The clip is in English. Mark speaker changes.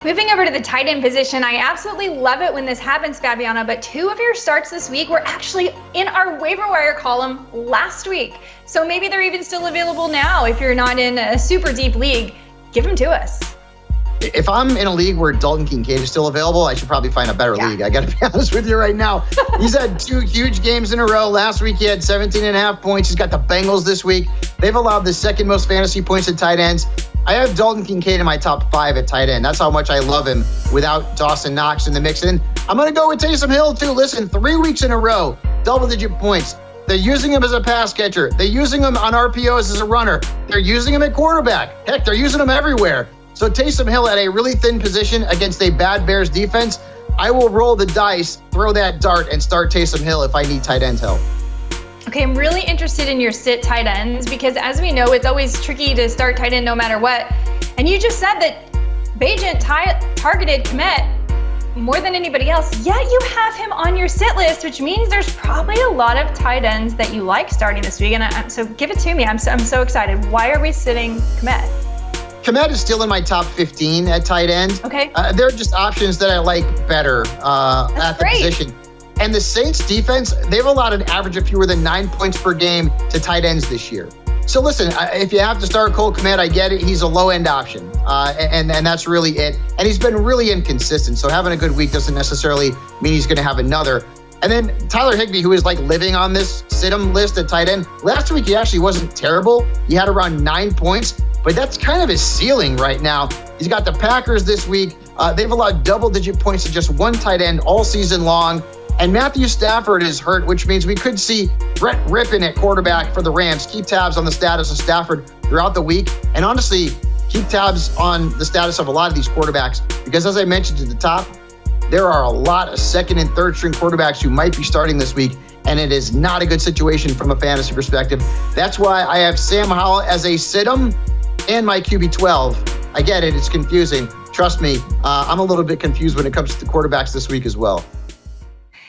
Speaker 1: Moving over to the tight end position, I absolutely love it when this happens, Fabiana, but 2 of your starts this week were actually in our waiver wire column last week. So maybe they're even still available now if you're not in a super deep league. Give them to us.
Speaker 2: If I'm in a league where Dalton Kincaid is still available, I should probably find a better league. I got to be honest with you right now. He's had 2 huge games in a row. Last week, he had 17.5 points. He's got the Bengals this week. They've allowed the second most fantasy points at tight ends. I have Dalton Kincaid in my top 5 at tight end. That's how much I love him without Dawson Knox in the mix. And I'm going to go with Taysom Hill, too. Listen, 3 weeks in a row, double-digit points. They're using him as a pass catcher. They're using him on RPOs as a runner. They're using him at quarterback. Heck, they're using him everywhere. So Taysom Hill at a really thin position against a bad Bears defense, I will roll the dice, throw that dart, and start Taysom Hill if I need tight end help.
Speaker 1: Okay, I'm really interested in your sit tight ends because as we know, it's always tricky to start tight end no matter what. And you just said that Bajent targeted Kmet more than anybody else, yet you have him on your sit list, which means there's probably a lot of tight ends that you like starting this week. And so give it to me. I'm so excited. Why are we sitting Kmet?
Speaker 2: Kmet is still in my top 15 at tight end.
Speaker 1: Okay.
Speaker 2: There are just options that I like better at the position. And the Saints defense, they've allowed an average of fewer than 9 points per game to tight ends this year. So listen, if you have to start Cole Kmet, I get it. He's a low-end option, and that's really it. And he's been really inconsistent, so having a good week doesn't necessarily mean he's going to have another. And then Tyler Higbee, who is like living on this sit-em list at tight end. Last week, he actually wasn't terrible. He had around 9 points, but that's kind of his ceiling right now. He's got the Packers this week. They've allowed double-digit points to just one tight end all season long. And Matthew Stafford is hurt, which means we could see Brett Rippon at quarterback for the Rams. Keep tabs on the status of Stafford throughout the week. And honestly, keep tabs on the status of a lot of these quarterbacks. Because as I mentioned at the top, there are a lot of second and third string quarterbacks who might be starting this week. And it is not a good situation from a fantasy perspective. That's why I have Sam Howell as a sit-em and my QB12. I get it. It's confusing. Trust me, I'm a little bit confused when it comes to the quarterbacks this week as well.